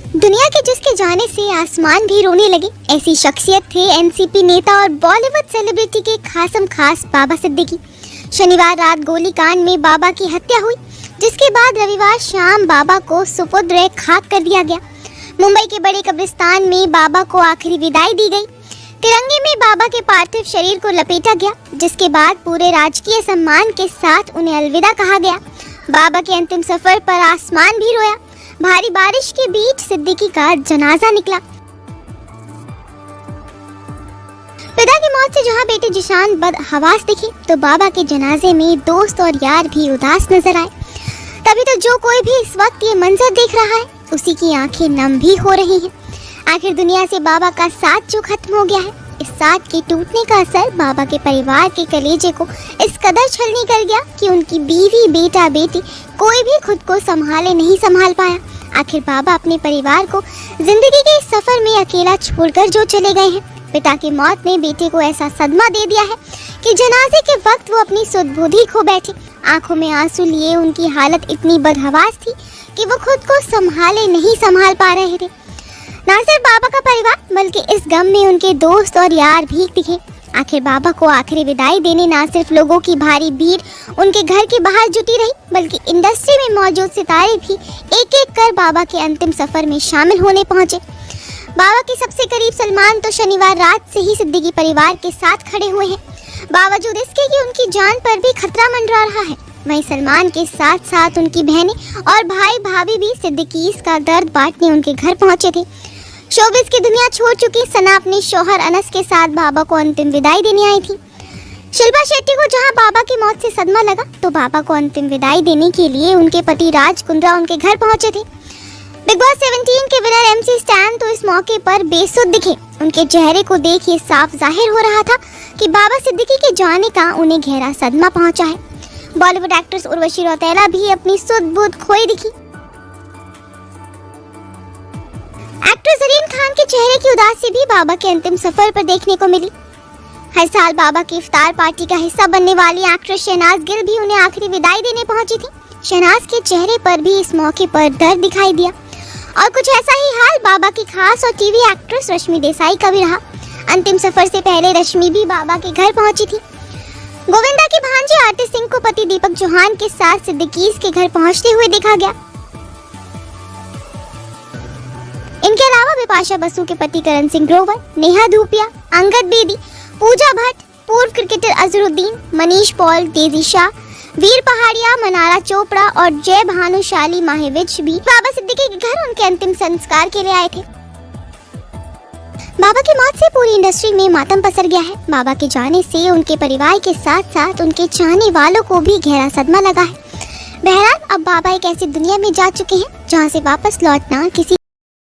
दुनिया के जिसके जाने से आसमान भी रोने लगे, ऐसी शख्सियत थे एनसीपी नेता और बॉलीवुड सेलिब्रिटी के खासम खास बाबा सिद्दीकी। शनिवार रात गोलीकांड में बाबा की हत्या हुई, जिसके बाद रविवार शाम बाबा को सुपुर्द खाक कर दिया गया। मुंबई के बड़े कब्रिस्तान में बाबा को आखिरी विदाई दी गई। तिरंगे में बाबा के पार्थिव शरीर को लपेटा गया, जिसके बाद पूरे राजकीय सम्मान के साथ उन्हें अलविदा कहा गया। बाबा के अंतिम सफर पर आसमान भी रोया। भारी बारिश के बीच सिद्दीकी का जनाजा निकला। पिता की मौत से जहां बेटे जिशान बदहवास दिखे, तो बाबा के जनाजे में दोस्त और यार भी उदास नजर आए। तभी तो जो कोई भी इस वक्त ये मंजर देख रहा है, उसी की आंखें नम भी हो रही हैं। आखिर दुनिया से बाबा का साथ जो खत्म हो गया है, इस साथ के टूटने का असर बाबा के परिवार के कलेजे को इस कदर छलनी कर गया कि उनकी बीवी, बेटा, बेटी कोई भी खुद को संभाल पाया। आखिर बाबा अपने परिवार को जिंदगी के इस सफर में अकेला छोड़कर जो चले गए हैं। पिता की मौत ने बेटे को ऐसा सदमा दे दिया है कि जनाजे के वक्त वो अपनी सुध-बुध ही खो बैठे। आंखों में आंसू लिए उनकी हालत इतनी बदहवास थी कि वो खुद को संभाल पा रहे थे। ना सिर्फ बाबा का परिवार, बल्कि इस गम में उनके दोस्त और यार भी दिखे। आखिर बाबा को आखिरी विदाई देने ना सिर्फ लोगों की भारी भीड़ उनके घर के बाहर जुटी रही, बल्कि इंडस्ट्री में मौजूद सितारे भी एक एक कर बाबा के अंतिम सफर में शामिल होने पहुंचे। बाबा के सबसे करीब सलमान तो शनिवार रात से ही सिद्दीकी परिवार के साथ खड़े हुए हैं। बावजूद इसके कि उनकी जान पर भी खतरा मंडरा रहा है, वहीं सलमान के साथ साथ उनकी बहनें और भाई भाभी भी सिद्दीकीज़ का दर्द बांटने उनके घर पहुंचे थे। शोबिस की दुनिया छोड़ चुकी सना अपने शौहर अनस के साथ बाबा को अंतिम विदाई देने आई थी। शिल्पा शेट्टी को जहां बाबा की मौत से सदमा लगा, तो बाबा को अंतिम विदाई देने के लिए उनके पति राज कुंद्रा उनके घर पहुंचे थे। बिग बॉस 17 के विनर MC स्टैन तो इस मौके पर बेसुध दिखे। उनके चेहरे को देख ये साफ जाहिर हो रहा था कि बाबा सिद्दीकी के जाने का उन्हें गहरा सदमा पहुंचा है। बॉलीवुड एक्ट्रेस उर्वशी रौतेला भी अपनी सुध-बुध खोई दिखी। एक्ट्रेस ज़रीन खान के चेहरे की उदासी भी बाबा के अंतिम सफर पर देखने को मिली। हर साल बाबा की इफ्तार पार्टी का हिस्सा बनने वाली एक्ट्रेस शहनाज गिल भी उन्हें आखिरी विदाई देने पहुंची थी। शहनाज के चेहरे पर भी इस मौके पर दर्द दिखाई दिया और कुछ ऐसा ही हाल बाबा की खास और टीवी एक्ट्रेस रश्मि देसाई का भी रहा। अंतिम सफर से पहले रश्मि भी बाबा के घर पहुंची थी। गोविंदा की भांजी आरती सिंह को पति दीपक चौहान के साथ सिद्दीकीज़ के घर पहुंचते हुए देखा गया। इनके अलावा बिपाशा बसु के पति करण सिंह ग्रोवर, नेहा धूपिया, अंगद बेदी, पूजा भट्ट, पूर्व cricketer Azharuddin, Manish Paul, Daisy Shah, Veer Pahariya, Mannara Chopra और जय भानुशाली माहेविच भी बाबा सिद्दीकी के घर उनके अंतिम संस्कार के लिए आए थे। बाबा की मौत से पूरी इंडस्ट्री में मातम पसर गया है। बाबा के जाने से उनके परिवार के साथ साथ उनके चाहने वालों को भी गहरा सदमा लगा है। बहरहाल अब बाबा एक ऐसी दुनिया में जा चुके हैं जहां से वापस लौटना किसी